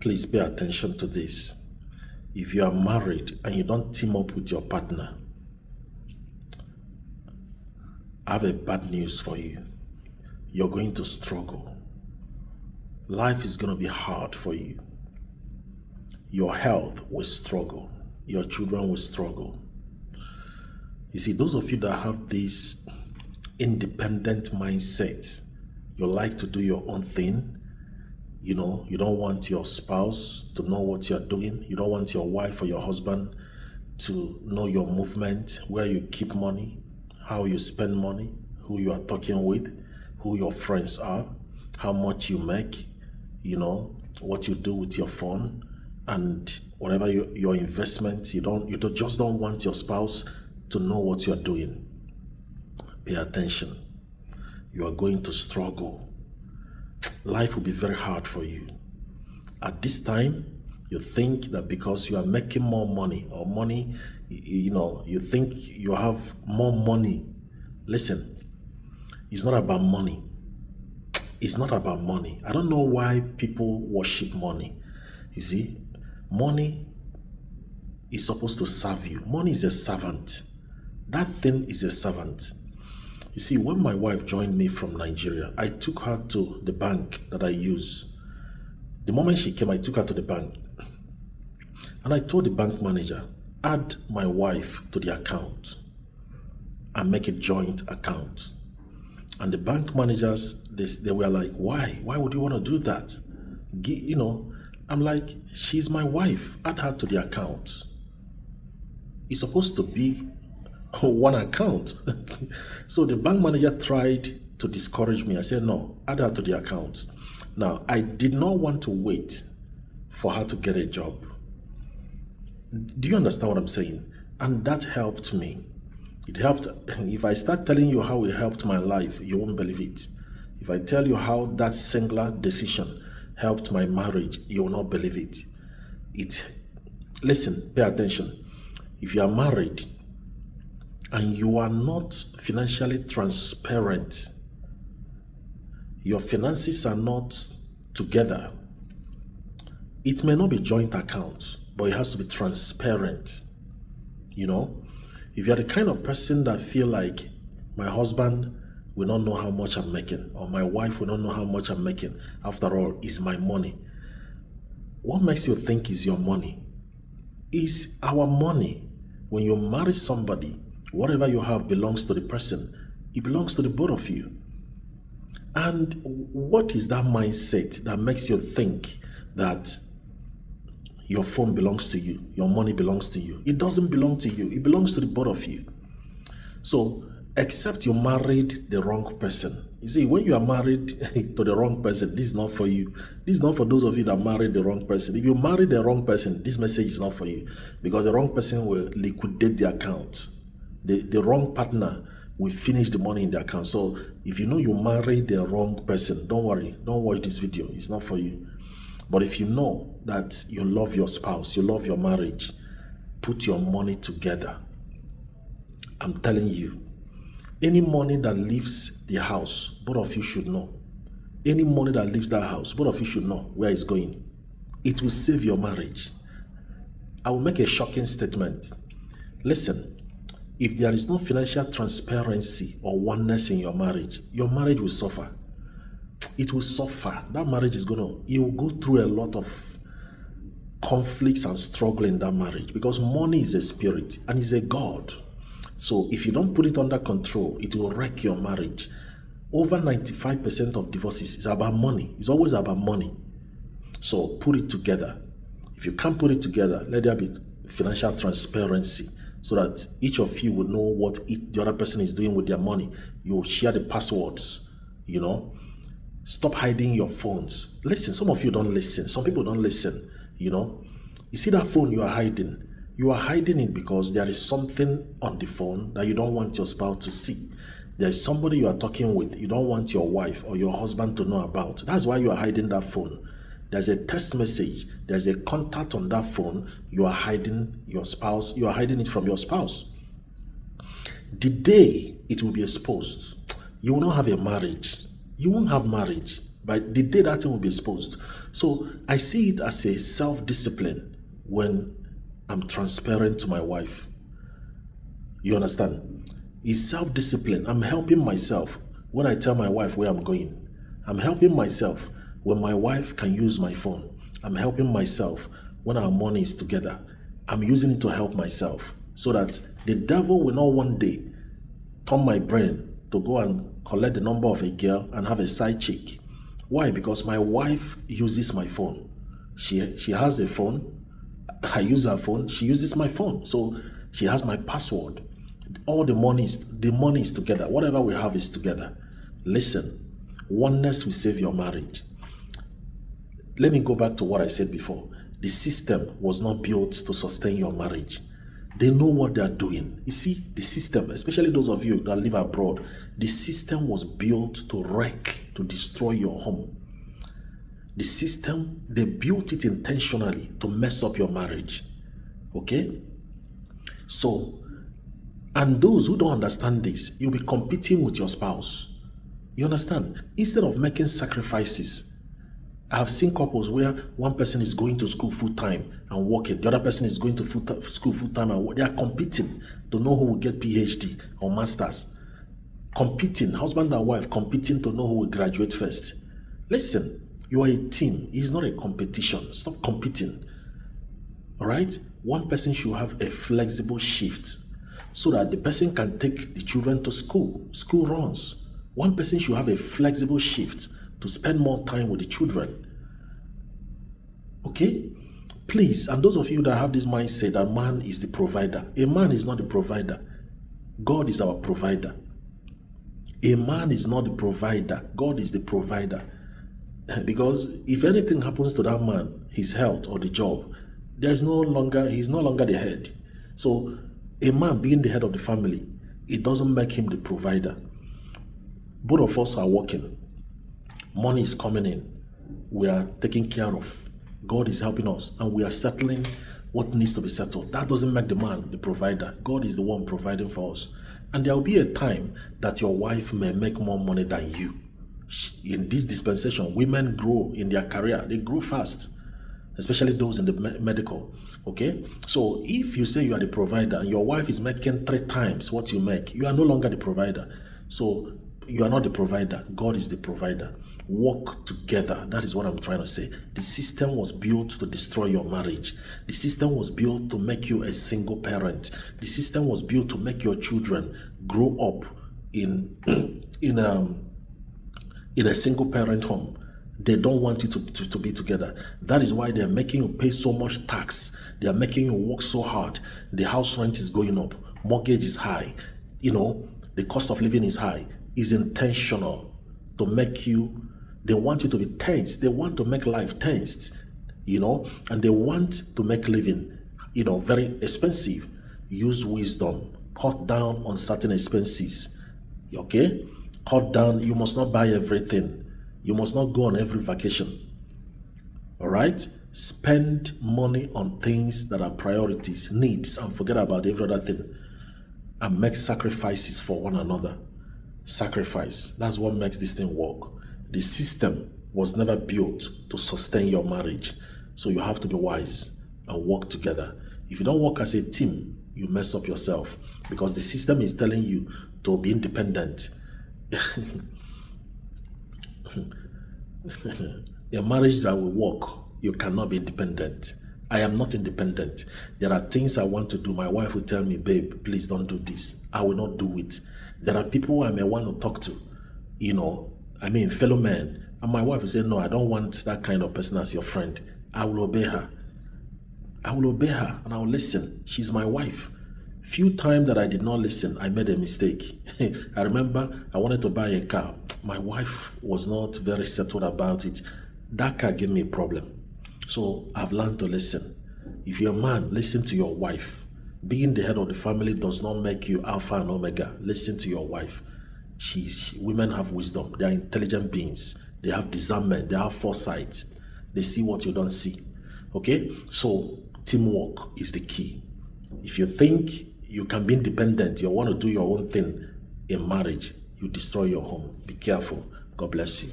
Please pay attention to this. If you are married and you don't team up with your partner, I have a bad news for you. You're going to struggle. Life is going to be hard for you. Your health will struggle. Your children will struggle. You see, those of you that have this independent mindset, you like to do your own thing. You don't want your spouse to know what you're doing. You don't want your wife or your husband to know your movement, where you keep money, how you spend money, who you are talking with, who your friends are, how much you make, what you do with your phone, and whatever your investments. Just don't want your spouse to know what you're doing. Pay attention. You are going to struggle. Life will be very hard for you. At this time, you think that because you are making more money or money, you think you have more money. Listen, it's not about money. It's not about money. I don't know why people worship money. You see, money is supposed to serve you. Money is a servant. That thing is a servant. You see, when my wife joined me from Nigeria, I took her to the bank that I use. The moment she came, I took her to the bank. And I told the bank manager, add my wife to the account and make a joint account. And the bank managers, they were like, why? Why would you want to do that? I'm like, she's my wife. Add her to the account. It's supposed to be one account. So the bank manager tried to discourage me. I said, no, add her to the account. Now, I did not want to wait for her to get a job. Do you understand what I'm saying? And that helped me. It helped. If I start telling you how it helped my life, you won't believe it. If I tell you how that singular decision helped my marriage, you will not believe it. Listen, pay attention. If you are married and you are not financially transparent, your finances are not together, it may not be joint account, but it has to be transparent. If you're the kind of person that feel like my husband will not know how much I'm making, or my wife will not know how much I'm making, after all, it's my money. What makes you think is your money? Is our money. When you marry somebody, whatever you have belongs to the person. It belongs to the both of you. And what is that mindset that makes you think that your phone belongs to you, your money belongs to you? It doesn't belong to you. It belongs to the both of you. So, except you married the wrong person. You see, when you are married to the wrong person, this is not for you. This is not for those of you that married the wrong person. If you marry the wrong person, this message is not for you, because the wrong person will liquidate the account. The wrong partner will finish the money in the account. So if you know you married the wrong person, don't worry. Don't watch this video. It's not for you. But if you know that you love your spouse, you love your marriage, put your money together. I'm telling you, any money that leaves the house, both of you should know. Any money that leaves that house, both of you should know where it's going. It will save your marriage. I will make a shocking statement. Listen, if there is no financial transparency or oneness in your marriage will suffer. It will suffer. That marriage you will go through a lot of conflicts and struggle in that marriage, because money is a spirit and is a God. So if you don't put it under control, it will wreck your marriage. Over 95% of divorces is about money. It's always about money. So put it together. If you can't put it together, let there be financial transparency, so that each of you will know what the other person is doing with their money. You will share the passwords, Stop hiding your phones. Listen, some of you don't listen. Some people don't listen, You see that phone you are hiding? You are hiding it because there is something on the phone that you don't want your spouse to see. There is somebody you are talking with you don't want your wife or your husband to know about. That's why you are hiding that phone. There's a text message. There's a contact on that phone. You are hiding your spouse. You are hiding it from your spouse. The day it will be exposed, you will not have a marriage. You won't have marriage. But the day that thing will be exposed. So I see it as a self-discipline when I'm transparent to my wife. You understand? It's self-discipline. I'm helping myself when I tell my wife where I'm going. I'm helping myself when my wife can use my phone. I'm helping myself when our money is together. I'm using it to help myself so that the devil will not one day turn my brain to go and collect the number of a girl and have a side chick. Why? Because my wife uses my phone. She has a phone. I use her phone. She uses my phone. So she has my password. All the money is together. Whatever we have is together. Listen, oneness will save your marriage. Let me go back to what I said before. The system was not built to sustain your marriage. They know what they are doing. You see, the system, especially those of you that live abroad, the system was built to wreck, to destroy your home. The system, they built it intentionally to mess up your marriage. Okay? So, and those who don't understand this, you'll be competing with your spouse. You understand? Instead of making sacrifices, I have seen couples where one person is going to school full time and working, the other person is going to school full time and they are competing to know who will get PhD or masters. Competing, husband and wife competing to know who will graduate first. Listen, you are a team. It's not a competition. Stop competing. All right? One person should have a flexible shift so that the person can take the children to school runs. One person should have a flexible shift to spend more time with the children. Okay? Please, and those of you that have this mindset that man is the provider, a man is not the provider. God is our provider. A man is not the provider. God is the provider. Because if anything happens to that man, his health or the job, he's no longer the head. So a man being the head of the family, it doesn't make him the provider. Both of us are working. Money is coming in. We are taken care of. God is helping us and we are settling what needs to be settled. That doesn't make the man the provider. God is the one providing for us. And there will be a time that your wife may make more money than you. In this dispensation, women grow in their career. They grow fast, especially those in the medical. Okay? So if you say you are the provider and your wife is making 3 times what you make, you are no longer the provider. So you are not the provider. God is the provider. Work together. That is what I'm trying to say. The system was built to destroy your marriage. The system was built to make you a single parent. The system was built to make your children grow up in a single parent home. They don't want you to be together. That is why they are making you pay so much tax. They are making you work so hard. The house rent is going up. Mortgage is high. The cost of living is high. It's intentional to make you, they want you to be tense. They want to make life tense, and they want to make living, very expensive. Use wisdom. Cut down on certain expenses. Okay? Cut down. You must not buy everything. You must not go on every vacation. All right? Spend money on things that are priorities, needs, and forget about every other thing. And make sacrifices for one another. Sacrifice. That's what makes this thing work. The system was never built to sustain your marriage. So you have to be wise and work together. If you don't work as a team, you mess up yourself because the system is telling you to be independent. A marriage that will work, you cannot be independent. I am not independent. There are things I want to do. My wife will tell me, babe, please don't do this. I will not do it. There are people I may want to talk to, fellow men. And my wife will say, no, I don't want that kind of person as your friend. I will obey her. I will obey her and I will listen. She's my wife. Few times that I did not listen, I made a mistake. I remember I wanted to buy a car. My wife was not very settled about it. That car gave me a problem. So I've learned to listen. If you're a man, listen to your wife. Being the head of the family does not make you alpha and omega. Listen to your wife. Women have wisdom. They are intelligent beings. They have discernment. They have foresight. They see what you don't see. Okay? So teamwork is the key. If you think you can be independent, you want to do your own thing in marriage, you destroy your home. Be careful. God bless you.